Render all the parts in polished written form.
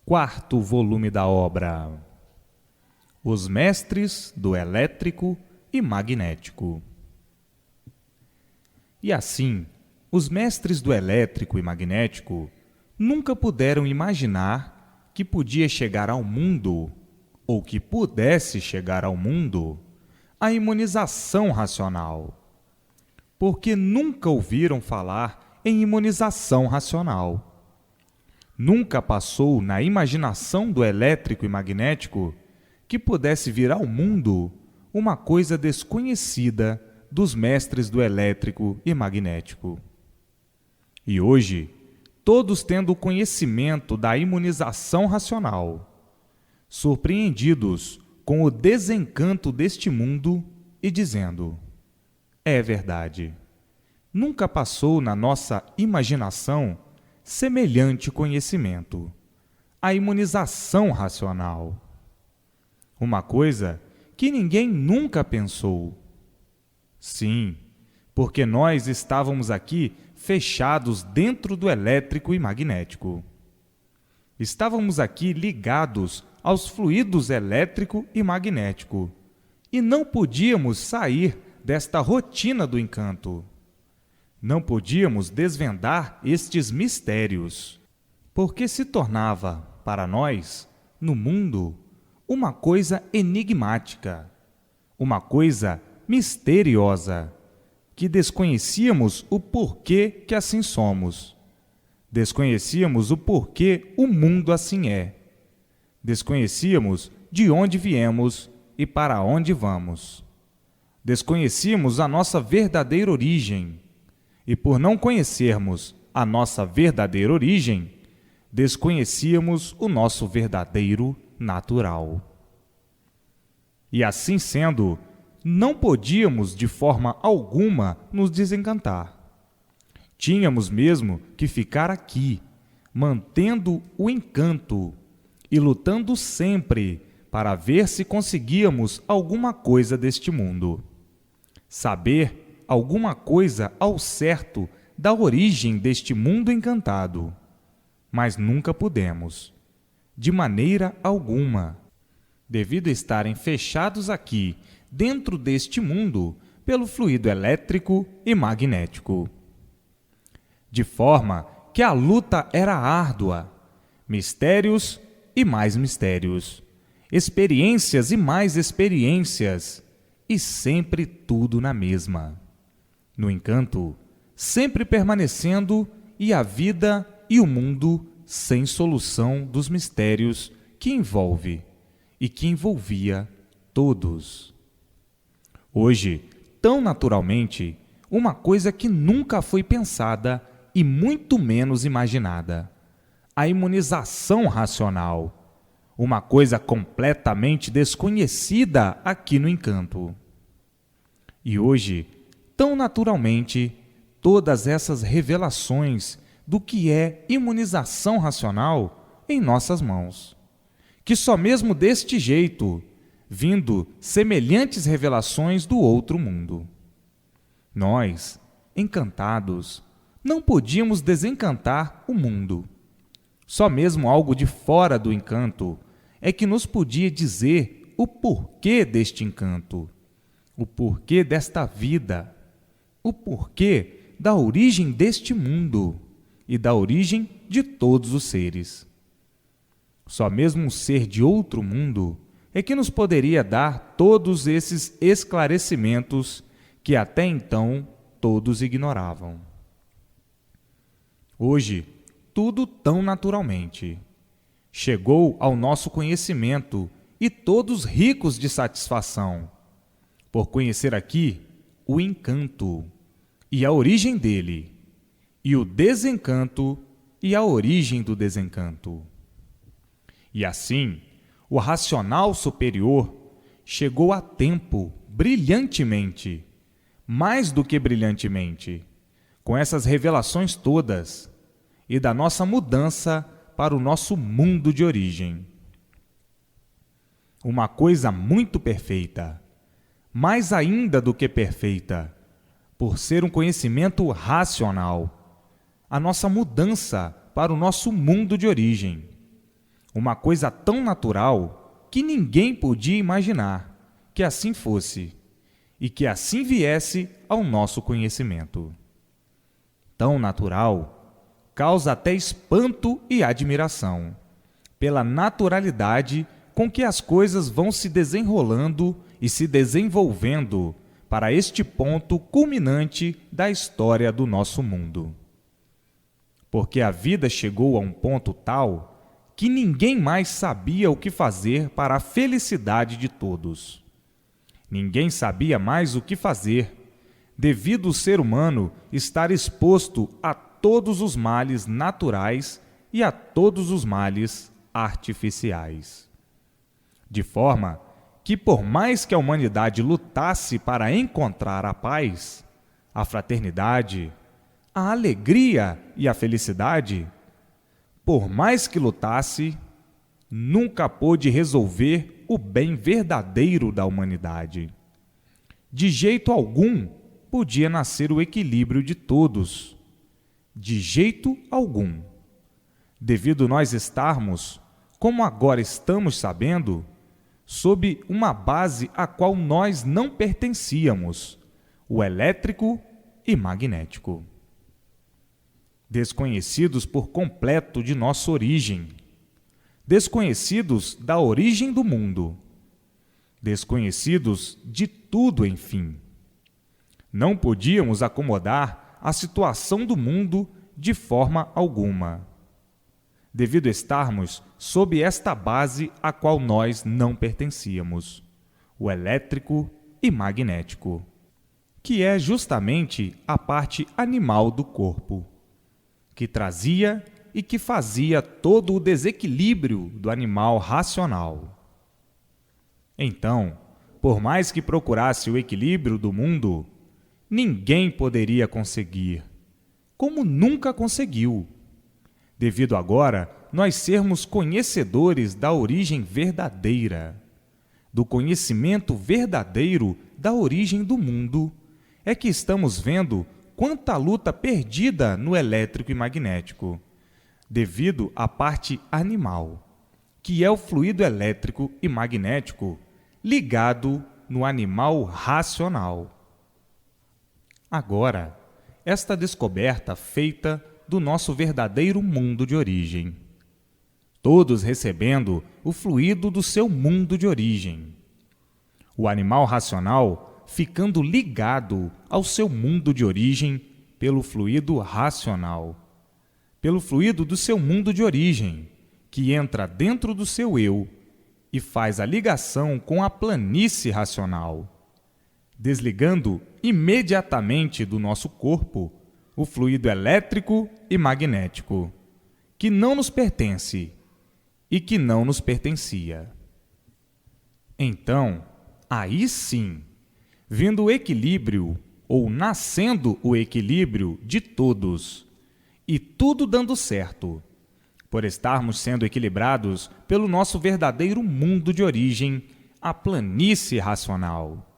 Quarto volume da obra: Os Mestres do Elétrico e Magnético. E assim, os mestres do elétrico e magnético nunca puderam imaginar que podia chegar ao mundo, ou que pudesse chegar ao mundo, a imunização racional. Porque nunca ouviram falar em imunização racional. Nunca passou na imaginação do elétrico e magnético que pudesse vir ao mundo uma coisa desconhecida dos mestres do elétrico e magnético. E hoje, todos tendo o conhecimento da imunização racional, surpreendidos com o desencanto deste mundo e dizendo: é verdade, nunca passou na nossa imaginação semelhante conhecimento, a imunização racional. Uma coisa que ninguém nunca pensou. Sim, porque nós estávamos aqui fechados dentro do elétrico e magnético. Estávamos aqui ligados aos fluidos elétrico e magnético e não podíamos sair desta rotina do encanto. Não podíamos desvendar estes mistérios, porque se tornava, para nós, no mundo, uma coisa enigmática, uma coisa misteriosa, que desconhecíamos o porquê que assim somos. Desconhecíamos o porquê o mundo assim é. Desconhecíamos de onde viemos e para onde vamos. Desconhecíamos a nossa verdadeira origem. E por não conhecermos a nossa verdadeira origem, desconhecíamos o nosso verdadeiro natural. E assim sendo, não podíamos de forma alguma nos desencantar. Tínhamos mesmo que ficar aqui, mantendo o encanto e lutando sempre para ver se conseguíamos alguma coisa deste mundo. Saber alguma coisa ao certo da origem deste mundo encantado. Mas nunca pudemos, de maneira alguma, devido a estarem fechados aqui, dentro deste mundo, pelo fluido elétrico e magnético. De forma que a luta era árdua, mistérios e mais mistérios, experiências e mais experiências, e sempre tudo na mesma. No encanto, sempre permanecendo, e a vida e o mundo sem solução dos mistérios que envolve e que envolvia todos. Hoje, tão naturalmente, uma coisa que nunca foi pensada e muito menos imaginada: a imunização racional, uma coisa completamente desconhecida aqui no encanto. E hoje, tão naturalmente, todas essas revelações do que é imunização racional em nossas mãos, que só mesmo deste jeito, vindo semelhantes revelações do outro mundo. Nós, encantados, não podíamos desencantar o mundo. Só mesmo algo de fora do encanto é que nos podia dizer o porquê deste encanto, o porquê desta vida, o porquê da origem deste mundo e da origem de todos os seres. Só mesmo um ser de outro mundo é que nos poderia dar todos esses esclarecimentos que até então todos ignoravam. Hoje, tudo tão naturalmente chegou ao nosso conhecimento e todos ricos de satisfação, por conhecer aqui o encanto e a origem dele, e o desencanto e a origem do desencanto. E assim, o racional superior chegou a tempo brilhantemente, mais do que brilhantemente, com essas revelações todas e da nossa mudança para o nosso mundo de origem. Uma coisa muito perfeita, mais ainda do que perfeita, por ser um conhecimento racional, a nossa mudança para o nosso mundo de origem, uma coisa tão natural que ninguém podia imaginar que assim fosse e que assim viesse ao nosso conhecimento. Tão natural, causa até espanto e admiração, pela naturalidade com que as coisas vão se desenrolando e se desenvolvendo para este ponto culminante da história do nosso mundo. Porque a vida chegou a um ponto tal que ninguém mais sabia o que fazer para a felicidade de todos. Ninguém sabia mais o que fazer, devido o ser humano estar exposto a todos os males naturais e a todos os males artificiais. De forma que, por mais que a humanidade lutasse para encontrar a paz, a fraternidade, a alegria e a felicidade, por mais que lutasse, nunca pôde resolver o bem verdadeiro da humanidade. De jeito algum podia nascer o equilíbrio de todos. De jeito algum. Devido nós estarmos, como agora estamos sabendo, sob uma base a qual nós não pertencíamos, o elétrico e magnético. Desconhecidos por completo de nossa origem, desconhecidos da origem do mundo, desconhecidos de tudo, enfim. Não podíamos acomodar a situação do mundo de forma alguma, devido estarmos sob esta base a qual nós não pertencíamos, o elétrico e magnético, que é justamente a parte animal do corpo, que trazia e que fazia todo o desequilíbrio do animal racional. Então, por mais que procurasse o equilíbrio do mundo, ninguém poderia conseguir, como nunca conseguiu, devido agora nós sermos conhecedores da origem verdadeira, do conhecimento verdadeiro da origem do mundo, é que estamos vendo quanta luta perdida no elétrico e magnético, devido à parte animal, que é o fluido elétrico e magnético ligado no animal racional. Agora, esta descoberta feita do nosso verdadeiro mundo de origem, todos recebendo o fluido do seu mundo de origem, o animal racional ficando ligado ao seu mundo de origem pelo fluido racional, pelo fluido do seu mundo de origem, que entra dentro do seu eu e faz a ligação com a planície racional, desligando imediatamente do nosso corpo o fluido elétrico e magnético, que não nos pertence e que não nos pertencia. Então, aí sim, vendo o equilíbrio, ou nascendo o equilíbrio de todos, e tudo dando certo, por estarmos sendo equilibrados pelo nosso verdadeiro mundo de origem, a planície racional.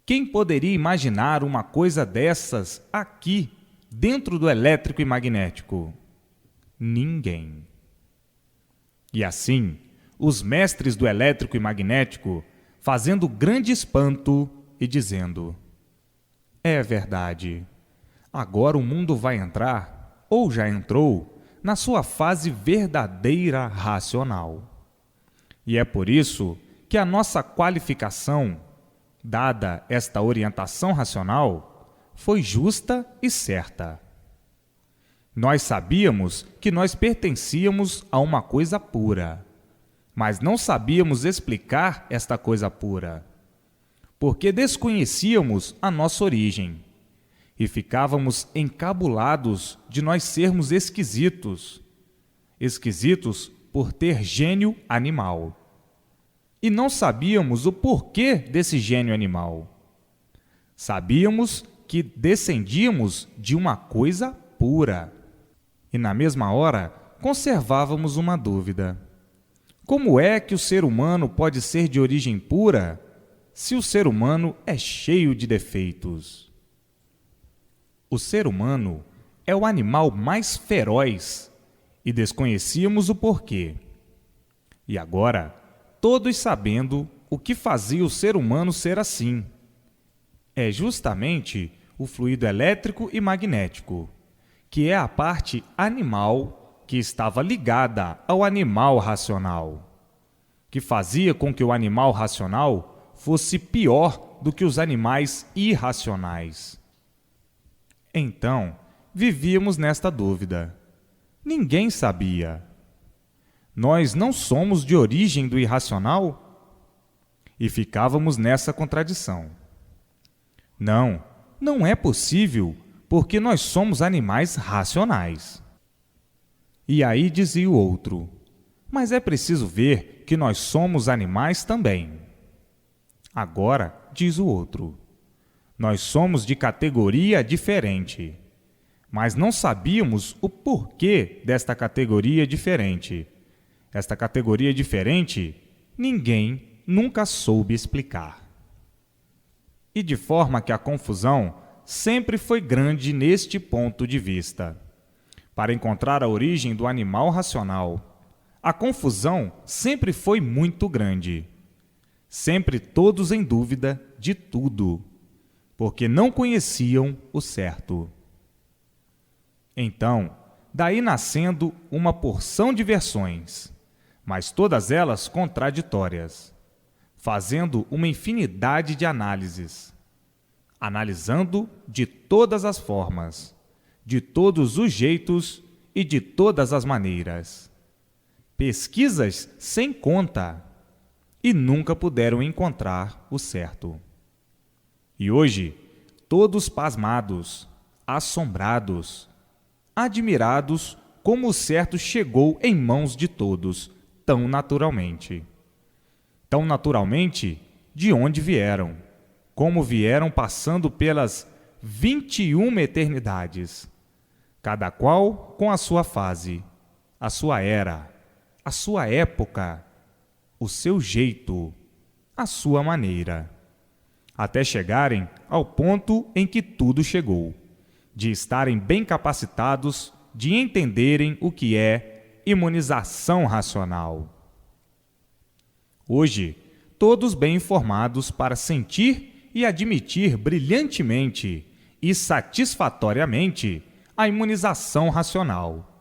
Quem poderia imaginar uma coisa dessas aqui, dentro do elétrico e magnético? Ninguém. E assim, os mestres do elétrico e magnético, fazendo grande espanto e dizendo: é verdade, agora o mundo vai entrar, ou já entrou, na sua fase verdadeira racional. E é por isso que a nossa qualificação, dada esta orientação racional, foi justa e certa. Nós sabíamos que nós pertencíamos a uma coisa pura, mas não sabíamos explicar esta coisa pura, porque desconhecíamos a nossa origem e ficávamos encabulados de nós sermos esquisitos, esquisitos por ter gênio animal. E não sabíamos o porquê desse gênio animal. Sabíamos que descendíamos de uma coisa pura. E na mesma hora conservávamos uma dúvida. Como é que o ser humano pode ser de origem pura se o ser humano é cheio de defeitos? O ser humano é o animal mais feroz e desconhecíamos o porquê. E agora, todos sabendo o que fazia o ser humano ser assim. É justamente o fluido elétrico e magnético, que é a parte animal que estava ligada ao animal racional, que fazia com que o animal racional fosse pior do que os animais irracionais. Então, vivíamos nesta dúvida. Ninguém sabia. Nós não somos de origem do irracional? E ficávamos nessa contradição. Não, não é possível, porque nós somos animais racionais. E aí dizia o outro, mas é preciso ver que nós somos animais também. Agora, diz o outro, nós somos de categoria diferente, mas não sabíamos o porquê desta categoria diferente. Esta categoria diferente, ninguém nunca soube explicar. E de forma que a confusão sempre foi grande neste ponto de vista. Para encontrar a origem do animal racional, a confusão sempre foi muito grande. Sempre todos em dúvida de tudo, porque não conheciam o certo. Então, daí nascendo uma porção de versões, mas todas elas contraditórias, fazendo uma infinidade de análises, analisando de todas as formas, de todos os jeitos e de todas as maneiras. Pesquisas sem conta, e nunca puderam encontrar o certo. E hoje, todos pasmados, assombrados, admirados como o certo chegou em mãos de todos, tão naturalmente. Tão naturalmente, de onde vieram, como vieram passando pelas 21 eternidades, cada qual com a sua fase, a sua era, a sua época, o seu jeito, a sua maneira, até chegarem ao ponto em que tudo chegou, de estarem bem capacitados de entenderem o que é imunização racional. Hoje, todos bem informados para sentir e admitir brilhantemente e satisfatoriamente a imunização racional.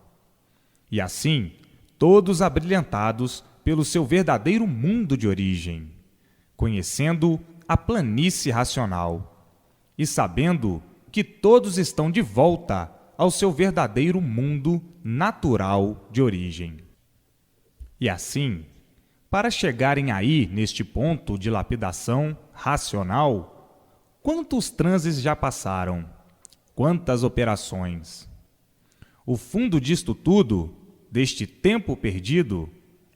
E assim, todos abrilhantados pelo seu verdadeiro mundo de origem, conhecendo a planície racional e sabendo que todos estão de volta ao seu verdadeiro mundo natural de origem. E assim, para chegarem aí neste ponto de lapidação racional, quantos transes já passaram? Quantas operações? O fundo disto tudo, deste tempo perdido,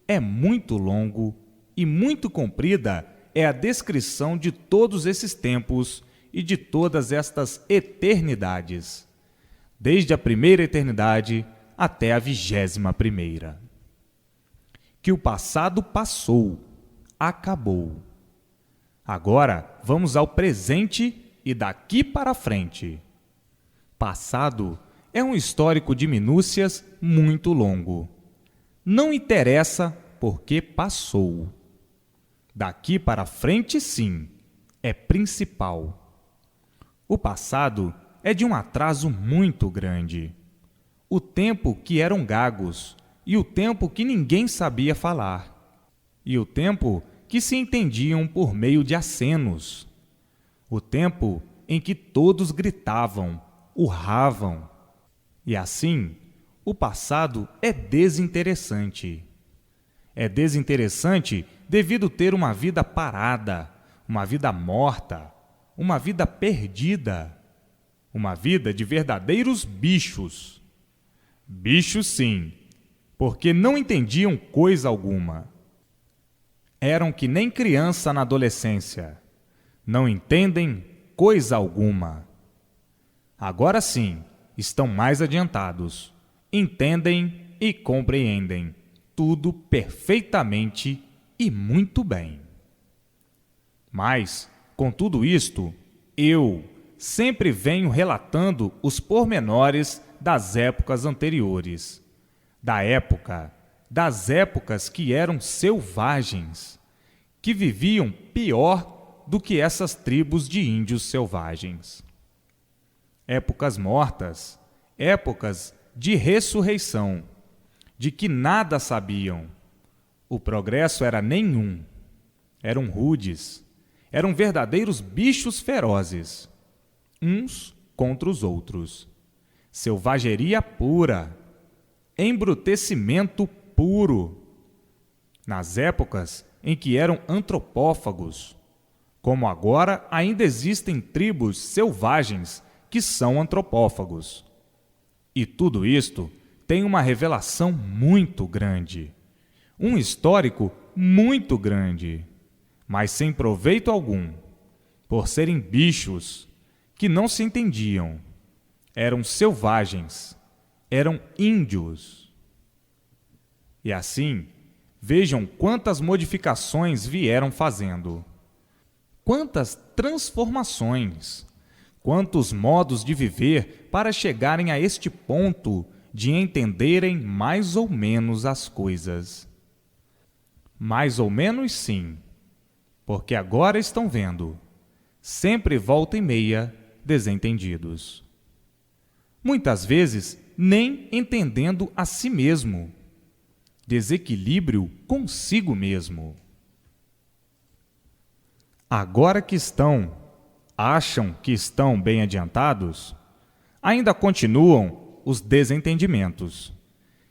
é muito longo e muito comprida é a descrição de todos esses tempos e de todas estas eternidades, desde a primeira eternidade até a 21ª. Que o passado passou, acabou. Agora vamos ao presente e daqui para frente. Passado é um histórico de minúcias muito longo. Não interessa porque passou. Daqui para frente, sim, é principal. O passado é de um atraso muito grande. O tempo que eram gagos e o tempo que ninguém sabia falar, e o tempo que se entendiam por meio de acenos, o tempo em que todos gritavam, urravam. E assim, o passado é desinteressante. É desinteressante devido ter uma vida parada, uma vida morta, uma vida perdida, uma vida de verdadeiros bichos. Bichos, sim, porque não entendiam coisa alguma. Eram que nem criança na adolescência. Não entendem coisa alguma. Agora sim, estão mais adiantados. Entendem e compreendem tudo perfeitamente e muito bem. Mas, com tudo isto, eu sempre venho relatando os pormenores das épocas anteriores, da época das épocas que eram selvagens, que viviam pior do que essas tribos de índios selvagens. Épocas mortas, épocas de ressurreição, de que nada sabiam. O progresso era nenhum. Eram rudes, eram verdadeiros bichos ferozes, uns contra os outros. Selvageria pura, embrutecimento puro. Nas épocas em que eram antropófagos, como agora ainda existem tribos selvagens que são antropófagos. E tudo isto tem uma revelação muito grande, um histórico muito grande, mas sem proveito algum, por serem bichos que não se entendiam, eram selvagens, eram índios. E assim, vejam quantas modificações vieram fazendo, quantas transformações, quantos modos de viver para chegarem a este ponto de entenderem mais ou menos as coisas. Mais ou menos sim, porque agora estão vendo, sempre volta e meia, desentendidos. Muitas vezes nem entendendo a si mesmo. Desequilíbrio consigo mesmo. Agora que acham que estão bem adiantados, ainda continuam os desentendimentos.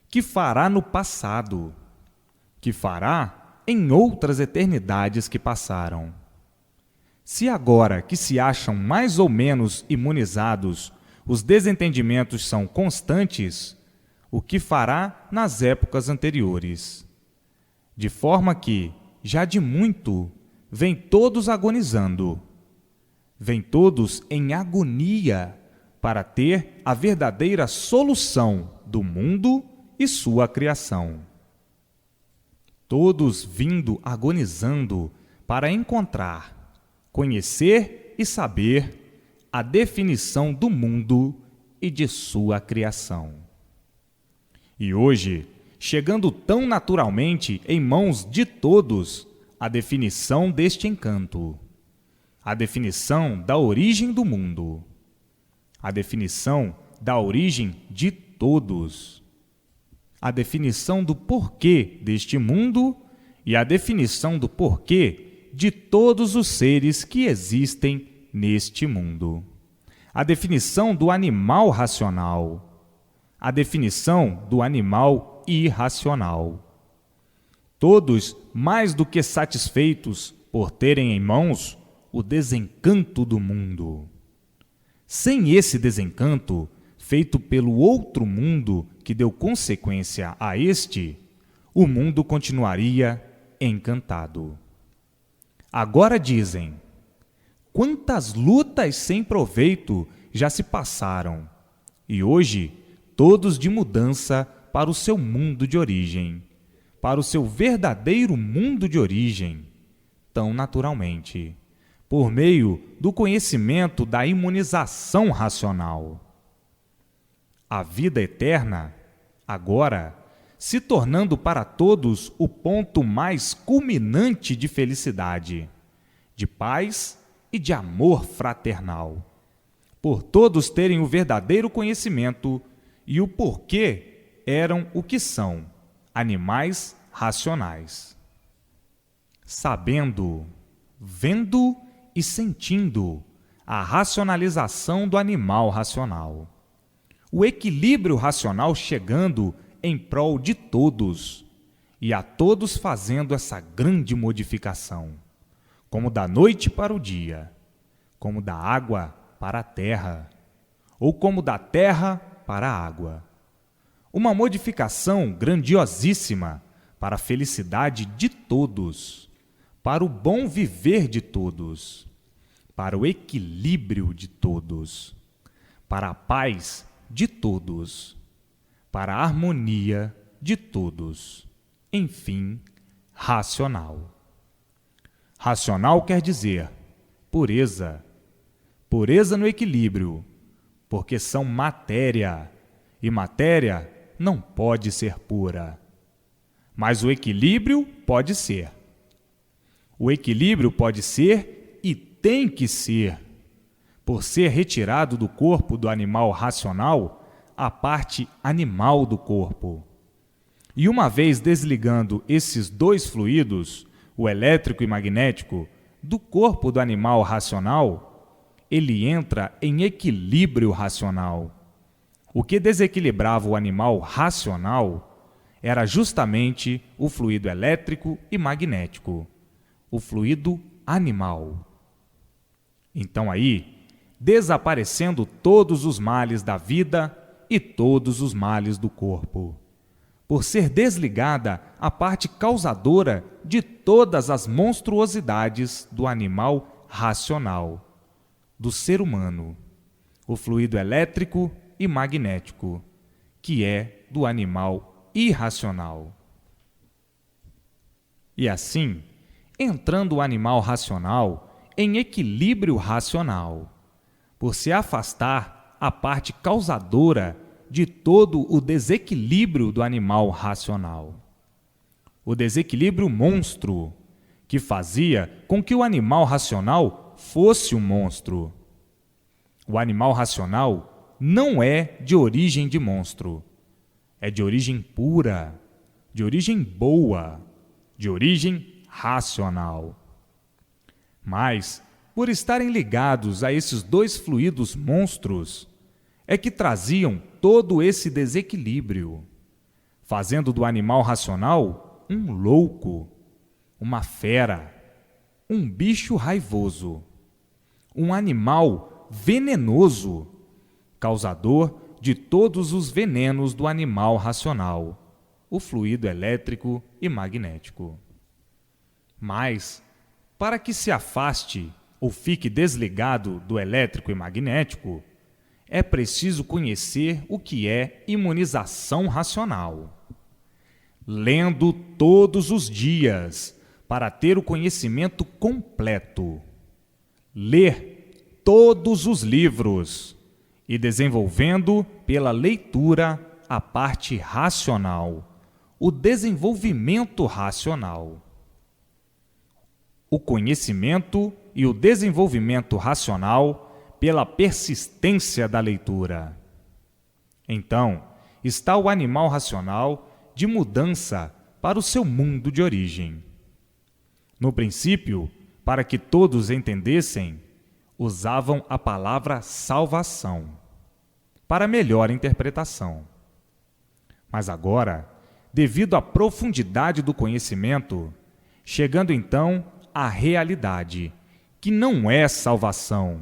Que fará no passado? Que fará em outras eternidades que passaram? Se agora que se acham mais ou menos imunizados, os desentendimentos são constantes, o que fará nas épocas anteriores? De forma que, já de muito, vêm todos agonizando, vêm todos em agonia para ter a verdadeira solução do mundo e sua criação. Todos vindo agonizando para encontrar, conhecer e saber a definição do mundo e de sua criação. E hoje, chegando tão naturalmente em mãos de todos a definição deste encanto, a definição da origem do mundo, a definição da origem de todos, a definição do porquê deste mundo e a definição do porquê de todos os seres que existem neste mundo, a definição do animal racional, a definição do animal irracional. Todos mais do que satisfeitos por terem em mãos o desencanto do mundo. Sem esse desencanto, feito pelo outro mundo que deu consequência a este, o mundo continuaria encantado. Agora dizem: quantas lutas sem proveito já se passaram, e hoje todos de mudança para o seu mundo de origem, para o seu verdadeiro mundo de origem, tão naturalmente, por meio do conhecimento da imunização racional. A vida eterna, agora, se tornando para todos o ponto mais culminante de felicidade, de paz e de amor fraternal, por todos terem o verdadeiro conhecimento e o porquê eram o que são, animais racionais. Sabendo, vendo e sentindo a racionalização do animal racional, o equilíbrio racional chegando em prol de todos, e a todos fazendo essa grande modificação, como da noite para o dia, como da água para a terra, ou como da terra para a água. Uma modificação grandiosíssima para a felicidade de todos, para o bom viver de todos, para o equilíbrio de todos, para a paz de todos, para a harmonia de todos. Enfim, racional. Racional quer dizer pureza. Pureza no equilíbrio, porque são matéria, e matéria não pode ser pura. mas o equilíbrio pode ser. O equilíbrio pode ser e tem que ser, por ser retirado do corpo do animal racional a parte animal do corpo. E uma vez desligando esses dois fluidos, o elétrico e magnético, do corpo do animal racional, ele entra em equilíbrio racional. O que desequilibrava o animal racional era justamente o fluido elétrico e magnético, o fluido animal. Então aí, desaparecendo todos os males da vida e todos os males do corpo, por ser desligada a parte causadora de todas as monstruosidades do animal racional, do ser humano, o fluido elétrico e magnético, que é do animal irracional. E assim, entrando o animal racional em equilíbrio racional, por se afastar a parte causadora de todo o desequilíbrio do animal racional. O desequilíbrio monstro, que fazia com que o animal racional fosse um monstro. O animal racional não é de origem de monstro, é de origem pura, de origem boa, de origem racional. Mas, por estarem ligados a esses dois fluidos monstros, é que traziam todo esse desequilíbrio, fazendo do animal racional um louco, uma fera, um bicho raivoso, um animal venenoso, causador de todos os venenos do animal racional, o fluido elétrico e magnético. Mas, para que se afaste ou fique desligado do elétrico e magnético, é preciso conhecer o que é imunização racional. Lendo todos os dias, para ter o conhecimento completo. Ler todos os livros e desenvolvendo pela leitura a parte racional, o desenvolvimento racional. O conhecimento e o desenvolvimento racional pela persistência da leitura. Então, está o animal racional de mudança para o seu mundo de origem. No princípio, para que todos entendessem, usavam a palavra salvação, para melhor interpretação. Mas agora, devido à profundidade do conhecimento, chegando então à realidade, que não é salvação,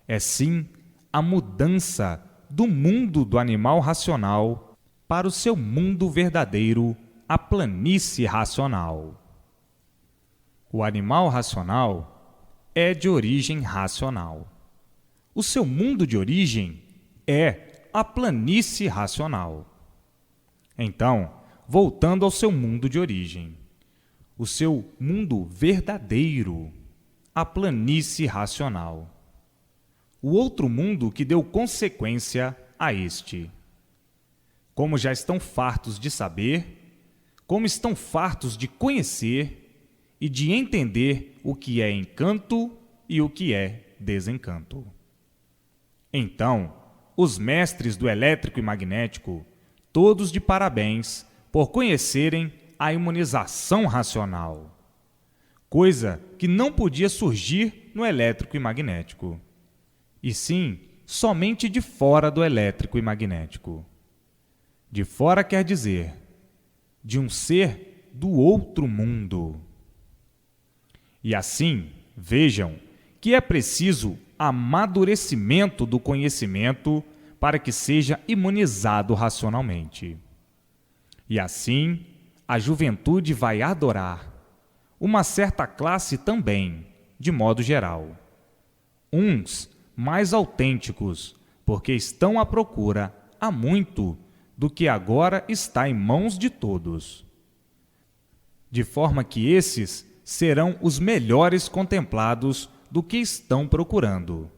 é sim a mudança do mundo do animal racional para o seu mundo verdadeiro, a planície racional. O animal racional é de origem racional. O seu mundo de origem é a planície racional. Então, voltando ao seu mundo de origem, o seu mundo verdadeiro, a planície racional. O outro mundo que deu consequência a este. Como já estão fartos de saber, como estão fartos de conhecer e de entender o que é encanto e o que é desencanto. Então, os mestres do elétrico e magnético, todos de parabéns por conhecerem a imunização racional, coisa que não podia surgir no elétrico e magnético, e sim somente de fora do elétrico e magnético. De fora quer dizer, de um ser do outro mundo. E assim, vejam que é preciso amadurecimento do conhecimento para que seja imunizado racionalmente. E assim, a juventude vai adorar, uma certa classe também, de modo geral. Uns mais autênticos, porque estão à procura há muito do que agora está em mãos de todos. De forma que esses serão os melhores contemplados do que estão procurando,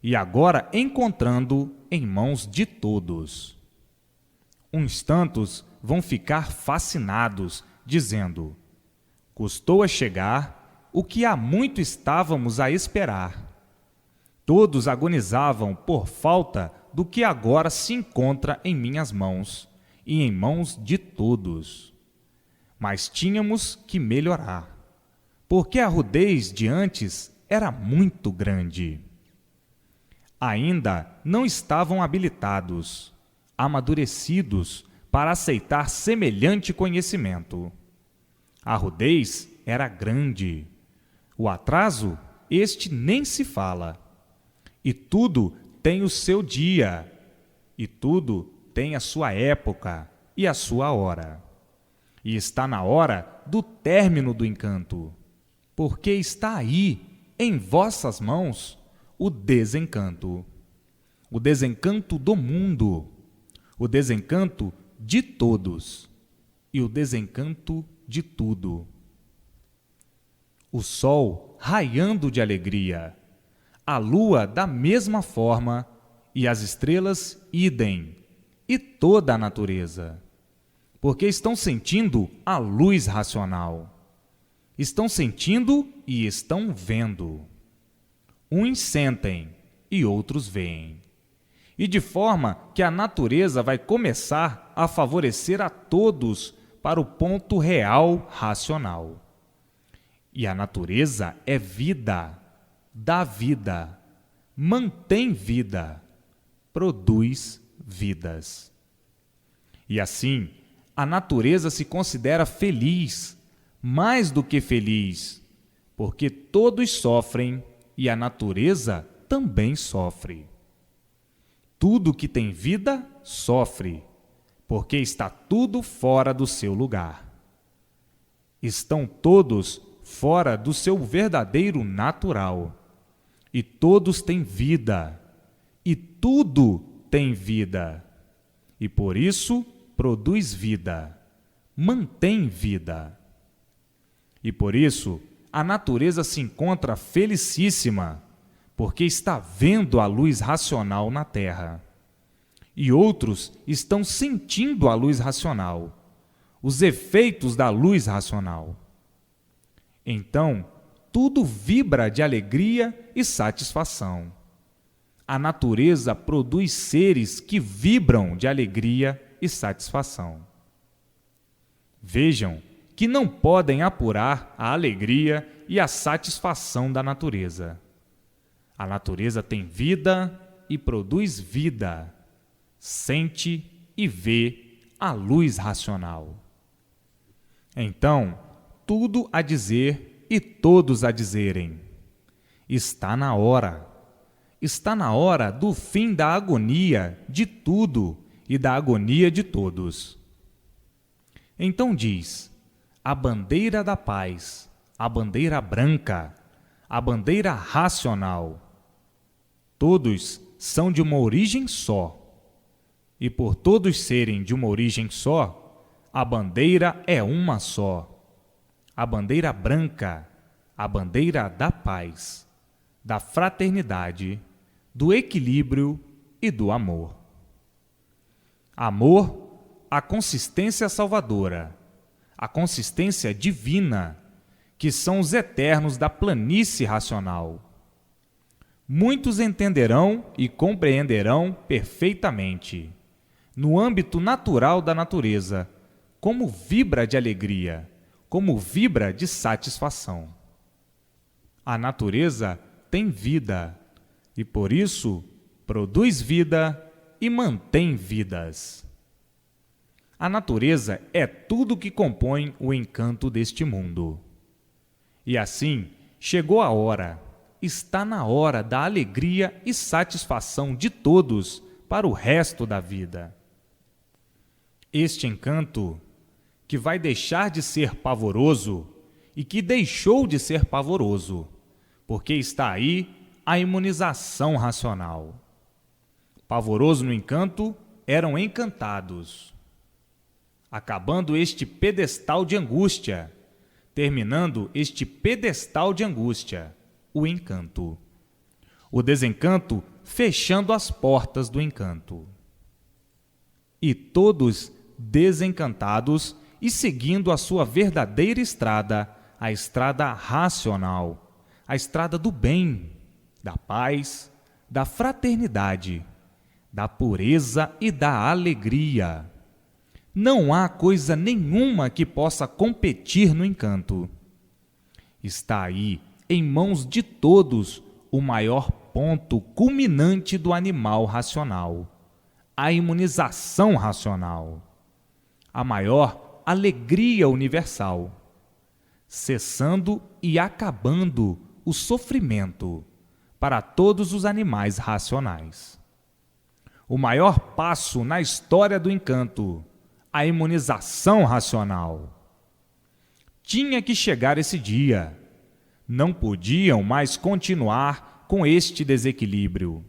e agora encontrando em mãos de todos. Uns tantos vão ficar fascinados dizendo: custou a chegar o que há muito estávamos a esperar. Todos agonizavam por falta do que agora se encontra em minhas mãos e em mãos de todos. Mas tínhamos que melhorar, porque a rudez de antes era muito grande. Ainda não estavam habilitados, amadurecidos para aceitar semelhante conhecimento. A rudez era grande. O atraso, este nem se fala. E tudo tem o seu dia, e tudo tem a sua época e a sua hora. E está na hora do término do encanto, porque está aí, em vossas mãos, o desencanto do mundo, o desencanto de todos e o desencanto de tudo. O sol raiando de alegria, a lua da mesma forma e as estrelas idem, e toda a natureza, porque estão sentindo a luz racional, estão sentindo e estão vendo. Uns sentem e outros veem, e de forma que a natureza vai começar a favorecer a todos para o ponto real racional. E a natureza é vida, dá vida, mantém vida, produz vidas. E assim, a natureza se considera feliz, mais do que feliz, porque todos sofrem e a natureza também sofre. Tudo que tem vida sofre, porque está tudo fora do seu lugar. Estão todos fora do seu verdadeiro natural. E todos têm vida, e tudo tem vida. E por isso produz vida, mantém vida. E por isso a natureza se encontra felicíssima, porque está vendo a luz racional na Terra. E outros estão sentindo a luz racional, os efeitos da luz racional. Então, tudo vibra de alegria e satisfação. A natureza produz seres que vibram de alegria e satisfação. Vejam que não podem apurar a alegria e a satisfação da natureza. A natureza tem vida e produz vida, sente e vê a luz racional. Então, tudo a dizer e todos a dizerem: está na hora do fim da agonia de tudo e da agonia de todos. Então diz: a bandeira da paz, a bandeira branca, a bandeira racional. Todos são de uma origem só, e por todos serem de uma origem só, a bandeira é uma só. A bandeira branca, a bandeira da paz, da fraternidade, do equilíbrio e do amor. Amor, a consistência salvadora, a consistência divina, que são os eternos da planície racional. Muitos entenderão e compreenderão perfeitamente, no âmbito natural da natureza, como vibra de alegria, como vibra de satisfação. A natureza tem vida e, por isso, produz vida e mantém vidas. A natureza é tudo que compõe o encanto deste mundo. E assim, chegou a hora, está na hora da alegria e satisfação de todos para o resto da vida. Este encanto, que vai deixar de ser pavoroso e que deixou de ser pavoroso, porque está aí a imunização racional. Pavoroso no encanto eram encantados. Acabando este pedestal de angústia, terminando este pedestal de angústia, o encanto. O desencanto fechando as portas do encanto. E todos desencantados e seguindo a sua verdadeira estrada, a estrada racional, a estrada do bem, da paz, da fraternidade, da pureza e da alegria. Não há coisa nenhuma que possa competir no encanto. Está aí, em mãos de todos, o maior ponto culminante do animal racional, a imunização racional, a maior alegria universal, cessando e acabando o sofrimento para todos os animais racionais. O maior passo na história do encanto, a imunização racional. Tinha que chegar esse dia. Não podiam mais continuar com este desequilíbrio.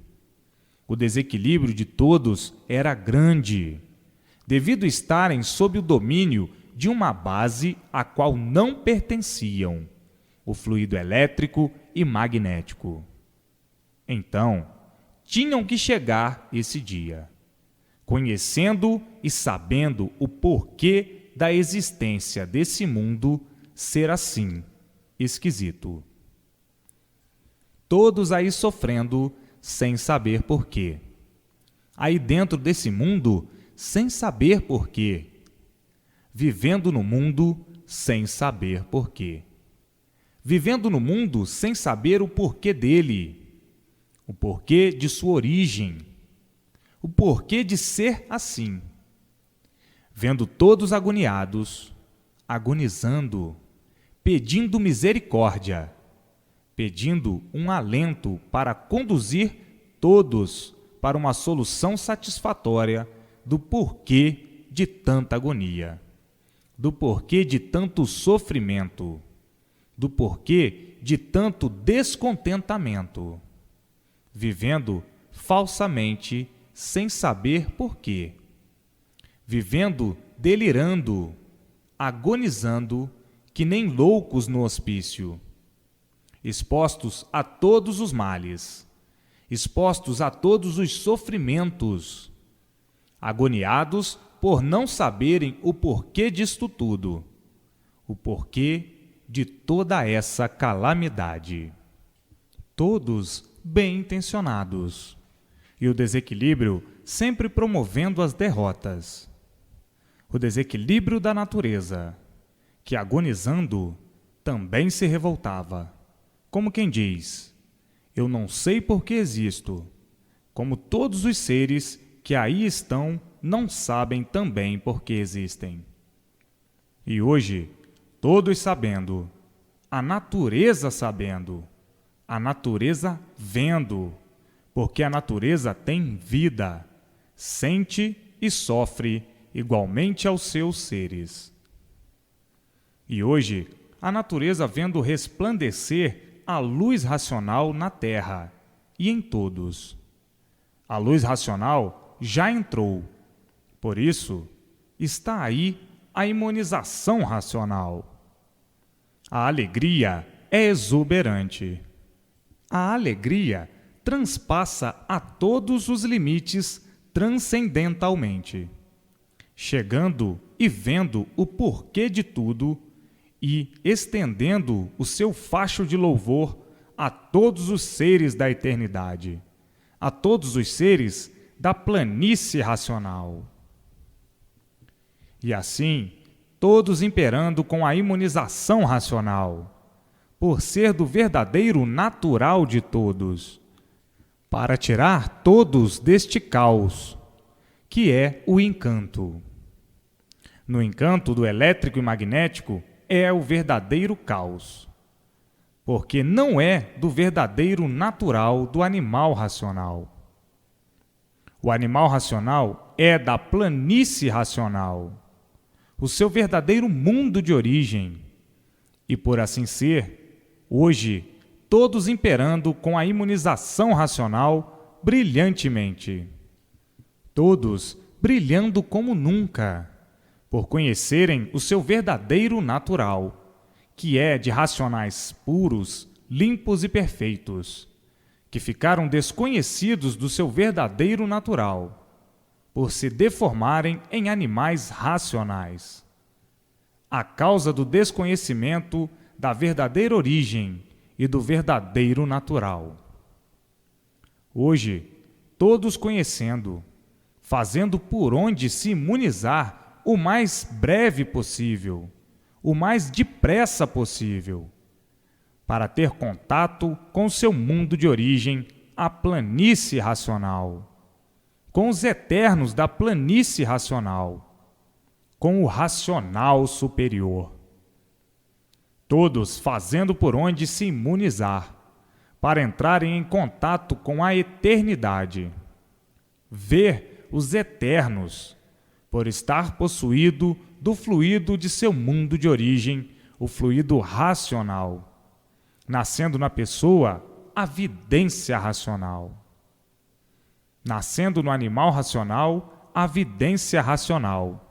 O desequilíbrio de todos era grande, devido estarem sob o domínio de uma base a qual não pertenciam, o fluido elétrico e magnético. Então, tinham que chegar esse dia, conhecendo e sabendo o porquê da existência desse mundo ser assim, esquisito. Todos aí sofrendo sem saber porquê. Aí dentro desse mundo, sem saber porquê. Vivendo no mundo sem saber porquê. Vivendo no mundo sem saber o porquê dele, o porquê de sua origem, o porquê de ser assim. Vendo todos agoniados, agonizando, pedindo misericórdia, pedindo um alento para conduzir todos para uma solução satisfatória do porquê de tanta agonia, do porquê de tanto sofrimento, do porquê de tanto descontentamento, vivendo falsamente sem saber porquê, vivendo delirando, agonizando que nem loucos no hospício, expostos a todos os males, expostos a todos os sofrimentos, agoniados por não saberem o porquê disto tudo, o porquê de toda essa calamidade. Todos bem intencionados, e o desequilíbrio sempre promovendo as derrotas. O desequilíbrio da natureza, que agonizando também se revoltava, como quem diz: eu não sei por que existo, como todos os seres que aí estão não sabem também por que existem. E hoje, todos sabendo, a natureza sabendo, a natureza vendo, porque a natureza tem vida, sente e sofre igualmente aos seus seres. E hoje, a natureza vendo resplandecer a luz racional na Terra e em todos. A luz racional já entrou, por isso está aí a imunização racional. A alegria é exuberante. A alegria transpassa a todos os limites transcendentalmente, chegando e vendo o porquê de tudo e estendendo o seu facho de louvor a todos os seres da eternidade, a todos os seres da planície racional. E assim, todos imperando com a imunização racional, por ser do verdadeiro natural de todos, para tirar todos deste caos, que é o encanto. No encanto do elétrico e magnético é o verdadeiro caos, porque não é do verdadeiro natural do animal racional. O animal racional é da planície racional, o seu verdadeiro mundo de origem, e por assim ser, hoje, todos imperando com a imunização racional brilhantemente. Todos brilhando como nunca, por conhecerem o seu verdadeiro natural, que é de racionais puros, limpos e perfeitos, que ficaram desconhecidos do seu verdadeiro natural, por se deformarem em animais racionais. a causa do desconhecimento da verdadeira origem e do verdadeiro natural. Hoje, todos conhecendo, fazendo por onde se imunizar o mais breve possível, o mais depressa possível, para ter contato com seu mundo de origem, a planície racional, com os eternos da planície racional, com o racional superior. Todos fazendo por onde se imunizar, para entrarem em contato com a eternidade, ver os eternos, por estar possuído do fluido de seu mundo de origem, o fluido racional, nascendo na pessoa a vidência racional. Nascendo no animal racional, a vidência racional.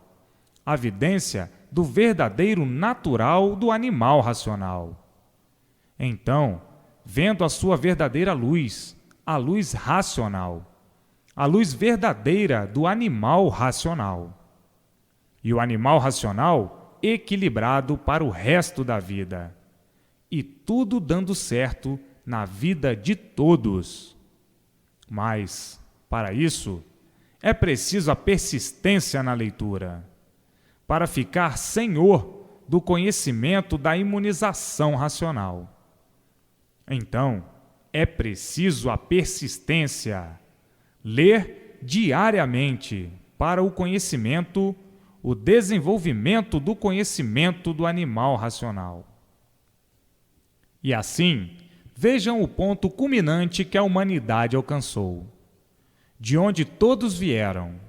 A vidência do verdadeiro natural do animal racional. Então, vendo a sua verdadeira luz, a luz racional, a luz verdadeira do animal racional. E o animal racional equilibrado para o resto da vida. E tudo dando certo na vida de todos. Mas, para isso, é preciso a persistência na leitura, para ficar senhor do conhecimento da imunização racional. Então, é preciso a persistência, ler diariamente para o conhecimento, o desenvolvimento do conhecimento do animal racional. E assim, vejam o ponto culminante que a humanidade alcançou, de onde todos vieram.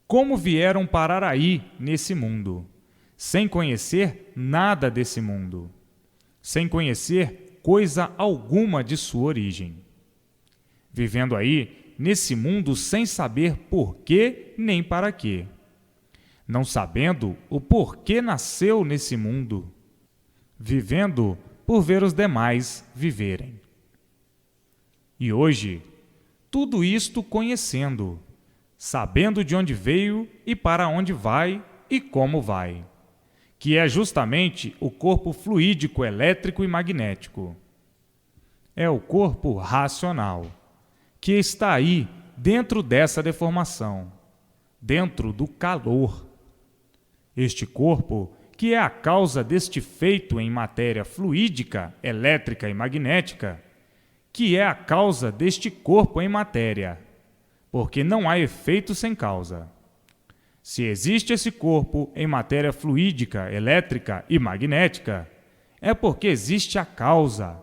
Como vieram parar aí, nesse mundo, sem conhecer nada desse mundo, sem conhecer coisa alguma de sua origem. Vivendo aí, nesse mundo, sem saber por quê nem para quê. Não sabendo o porquê nasceu nesse mundo. Vivendo por ver os demais viverem. E hoje, tudo isto conhecendo, sabendo de onde veio e para onde vai e como vai, que é justamente o corpo fluídico, elétrico e magnético. É o corpo racional, que está aí dentro dessa deformação, dentro do calor. Este corpo, que é a causa deste feito em matéria fluídica, elétrica e magnética, que é a causa deste corpo em matéria, porque não há efeito sem causa. Se existe esse corpo em matéria fluídica, elétrica e magnética, é porque existe a causa,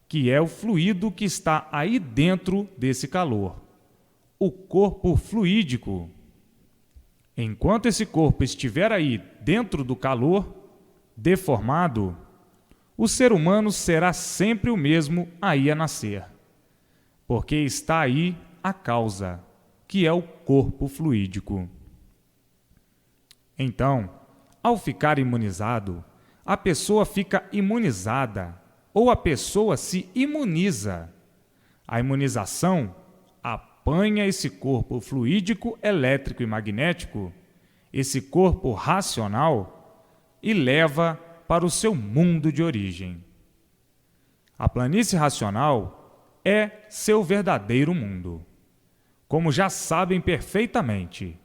que é o fluido que está aí dentro desse calor, o corpo fluídico. Enquanto esse corpo estiver aí dentro do calor, deformado, o ser humano será sempre o mesmo aí a nascer, porque está aí a causa, que é o corpo fluídico. Então, ao ficar imunizado, a pessoa fica imunizada, ou a pessoa se imuniza. A imunização apanha esse corpo fluídico, elétrico e magnético, esse corpo racional, e leva para o seu mundo de origem. A planície racional é seu verdadeiro mundo, como já sabem perfeitamente,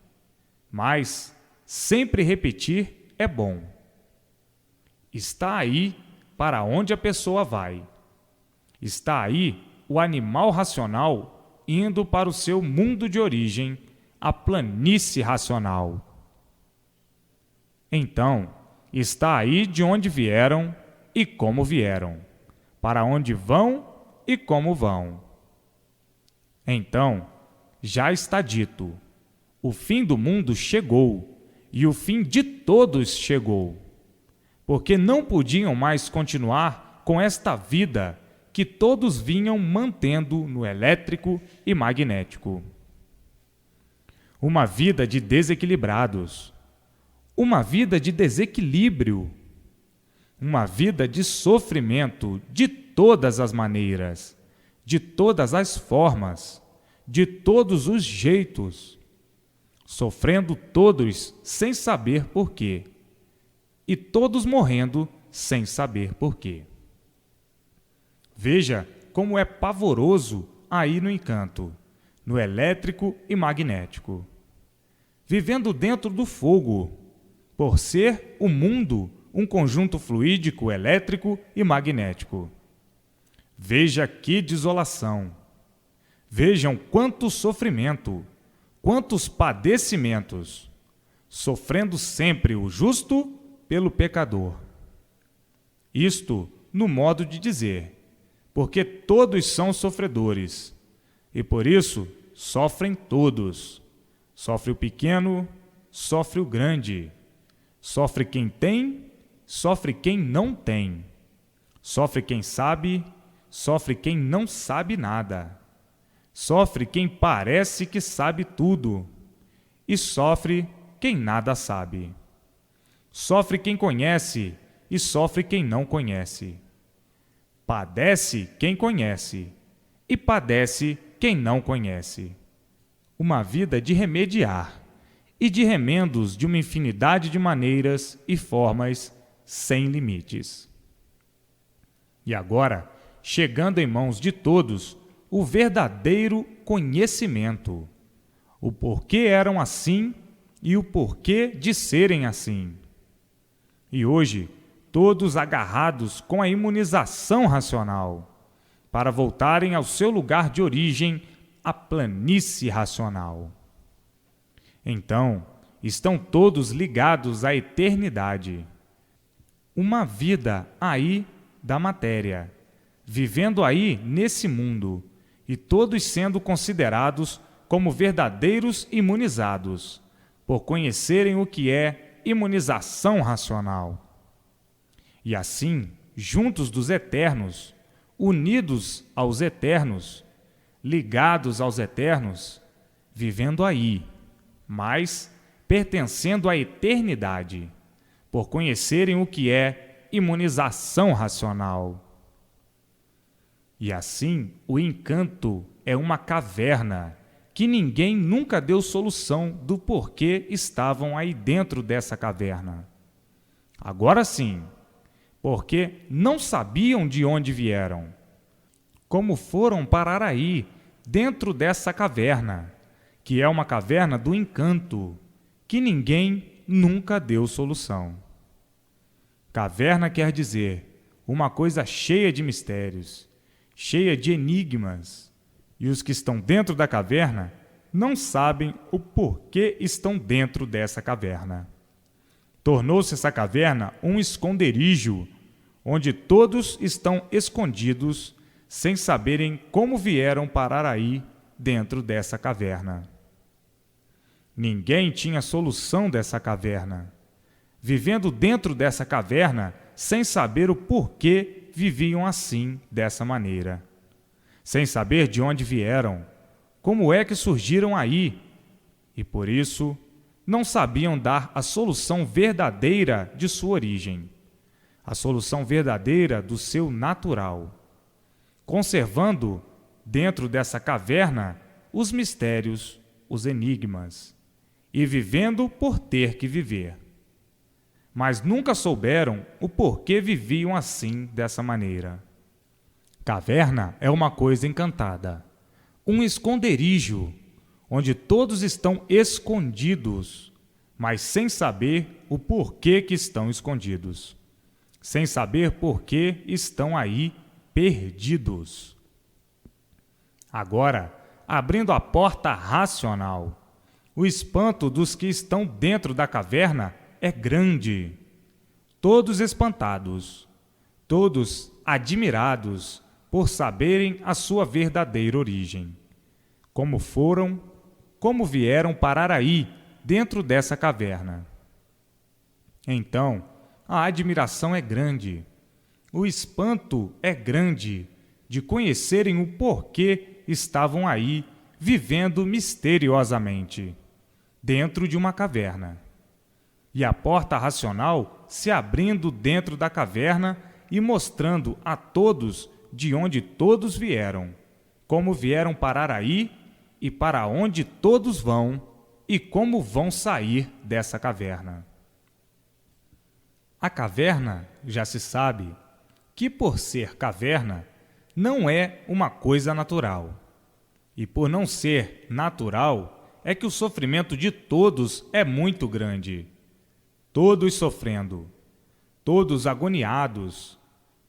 mas sempre repetir é bom. Está aí para onde a pessoa vai. Está aí o animal racional indo para o seu mundo de origem, a planície racional. Então, está aí de onde vieram e como vieram, para onde vão e como vão. Então, já está dito, o fim do mundo chegou e o fim de todos chegou, porque não podiam mais continuar com esta vida que todos vinham mantendo no elétrico e magnético. Uma vida de desequilibrados, uma vida de desequilíbrio, uma vida de sofrimento de todas as maneiras, de todas as formas, de todos os jeitos, sofrendo todos sem saber por quê, e todos morrendo sem saber por quê. Veja como é pavoroso aí no encanto, no elétrico e magnético. Vivendo dentro do fogo, por ser o mundo um conjunto fluídico, elétrico e magnético. Veja que desolação! Vejam quanto sofrimento, quantos padecimentos, sofrendo sempre o justo pelo pecador. Isto no modo de dizer, porque todos são sofredores, e por isso sofrem todos. Sofre o pequeno, sofre o grande. Sofre quem tem, sofre quem não tem. Sofre quem sabe, sofre quem não sabe nada. Sofre quem parece que sabe tudo, e sofre quem nada sabe. Sofre quem conhece, e sofre quem não conhece. Padece quem conhece, e padece quem não conhece. Uma vida de remediar, e de remendos de uma infinidade de maneiras e formas sem limites. E agora, chegando em mãos de todos, o verdadeiro conhecimento, o porquê eram assim e o porquê de serem assim. E hoje, todos agarrados com a imunização racional, para voltarem ao seu lugar de origem, a planície racional. Então, estão todos ligados à eternidade. Uma vida aí da matéria, vivendo aí nesse mundo, e todos sendo considerados como verdadeiros imunizados, por conhecerem o que é imunização racional. E assim, juntos dos eternos, unidos aos eternos, ligados aos eternos, vivendo aí, mas pertencendo à eternidade, por conhecerem o que é imunização racional. E assim, o encanto é uma caverna que ninguém nunca deu solução do porquê estavam aí dentro dessa caverna. Agora sim, porque não sabiam de onde vieram, como foram parar aí, dentro dessa caverna, que é uma caverna do encanto, que ninguém nunca deu solução. Caverna quer dizer uma coisa cheia de mistérios, cheia de enigmas, e os que estão dentro da caverna não sabem o porquê estão dentro dessa caverna. Tornou-se essa caverna um esconderijo, onde todos estão escondidos, sem saberem como vieram parar aí dentro dessa caverna. Ninguém tinha solução dessa caverna, vivendo dentro dessa caverna sem saber o porquê viviam assim, dessa maneira, sem saber de onde vieram, como é que surgiram aí, e por isso não sabiam dar a solução verdadeira de sua origem, a solução verdadeira do seu natural, conservando dentro dessa caverna os mistérios, os enigmas, e vivendo por ter que viver. Mas nunca souberam o porquê viviam assim, dessa maneira. Caverna é uma coisa encantada, um esconderijo, onde todos estão escondidos, mas sem saber o porquê que estão escondidos, sem saber por que estão aí perdidos. Agora, abrindo a porta racional, o espanto dos que estão dentro da caverna é grande. Todos espantados, todos admirados por saberem a sua verdadeira origem. Como foram, como vieram parar aí, dentro dessa caverna. Então, a admiração é grande, o espanto é grande de conhecerem o porquê estavam aí, vivendo misteriosamente, dentro de uma caverna. E a porta racional se abrindo dentro da caverna e mostrando a todos de onde todos vieram, como vieram parar aí e para onde todos vão e como vão sair dessa caverna. A caverna, já se sabe, que por ser caverna, não é uma coisa natural. E por não ser natural, é que o sofrimento de todos é muito grande. Todos sofrendo, todos agoniados,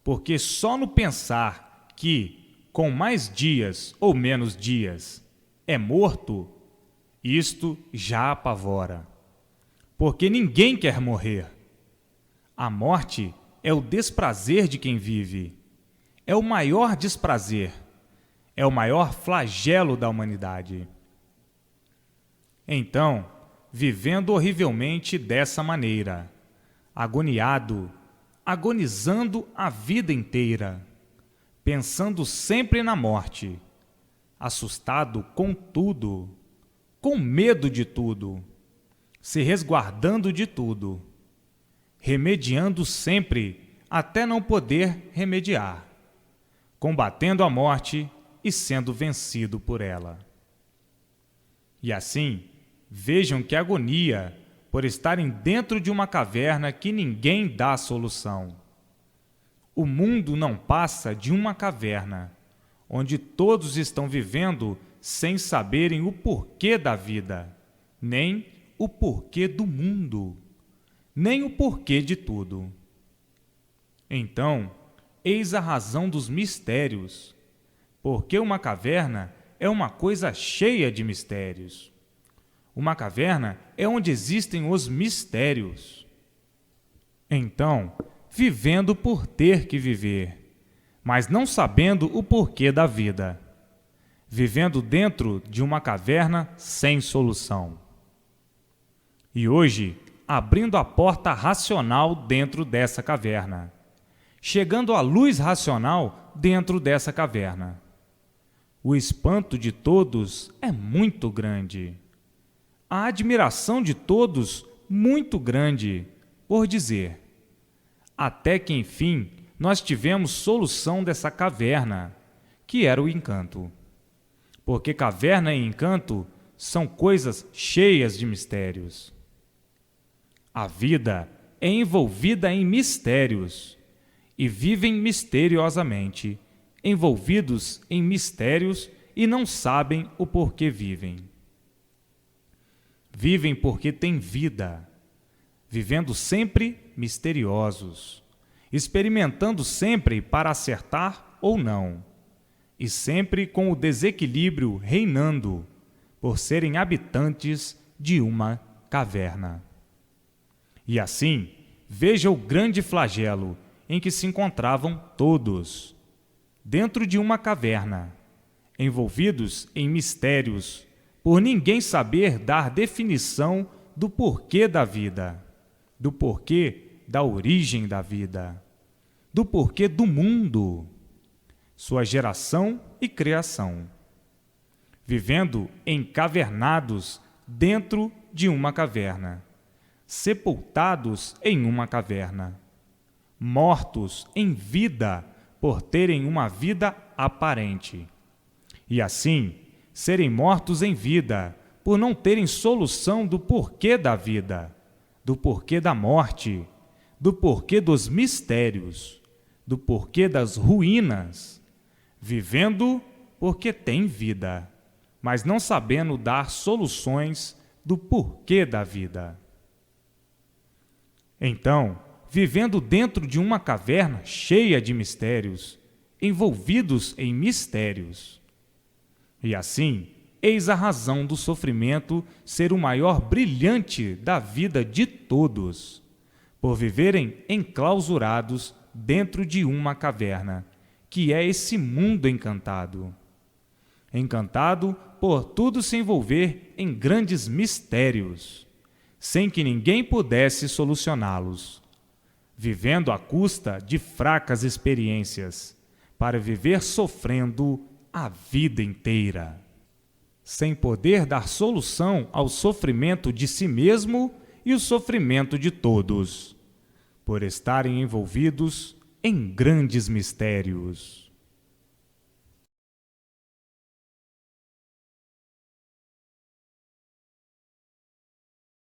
porque só no pensar que, com mais dias ou menos dias, é morto, isto já apavora. Porque ninguém quer morrer. A morte é o desprazer de quem vive. É o maior desprazer. É o maior flagelo da humanidade. Então, vivendo horrivelmente dessa maneira, agoniado, agonizando a vida inteira, pensando sempre na morte, assustado com tudo, com medo de tudo, se resguardando de tudo, remediando sempre até não poder remediar, combatendo a morte e sendo vencido por ela. E assim, vejam que agonia por estarem dentro de uma caverna que ninguém dá solução. O mundo não passa de uma caverna, onde todos estão vivendo sem saberem o porquê da vida, nem o porquê do mundo, nem o porquê de tudo. Então, eis a razão dos mistérios, porque uma caverna é uma coisa cheia de mistérios. Uma caverna é onde existem os mistérios. Então, vivendo por ter que viver, mas não sabendo o porquê da vida, vivendo dentro de uma caverna sem solução. E hoje, abrindo a porta racional dentro dessa caverna, chegando à luz racional dentro dessa caverna. O espanto de todos é muito grande. A admiração de todos muito grande, por dizer, até que enfim nós tivemos solução dessa caverna, que era o encanto. Porque caverna e encanto são coisas cheias de mistérios. A vida é envolvida em mistérios e vivem misteriosamente, envolvidos em mistérios e não sabem o porquê vivem. Vivem porque têm vida, vivendo sempre misteriosos, experimentando sempre para acertar ou não, e sempre com o desequilíbrio reinando, por serem habitantes de uma caverna. E assim, veja o grande flagelo em que se encontravam todos, dentro de uma caverna, envolvidos em mistérios, por ninguém saber dar definição do porquê da vida, do porquê da origem da vida, do porquê do mundo, sua geração e criação, vivendo encavernados dentro de uma caverna, sepultados em uma caverna, mortos em vida por terem uma vida aparente, e assim serem mortos em vida por não terem solução do porquê da vida, do porquê da morte, do porquê dos mistérios, do porquê das ruínas, vivendo porque tem vida, mas não sabendo dar soluções do porquê da vida. Então, vivendo dentro de uma caverna cheia de mistérios, envolvidos em mistérios. E assim, eis a razão do sofrimento ser o maior brilhante da vida de todos, por viverem enclausurados dentro de uma caverna, que é esse mundo encantado. Encantado por tudo se envolver em grandes mistérios, sem que ninguém pudesse solucioná-los, vivendo à custa de fracas experiências, para viver sofrendo a vida inteira, sem poder dar solução ao sofrimento de si mesmo e o sofrimento de todos, por estarem envolvidos em grandes mistérios.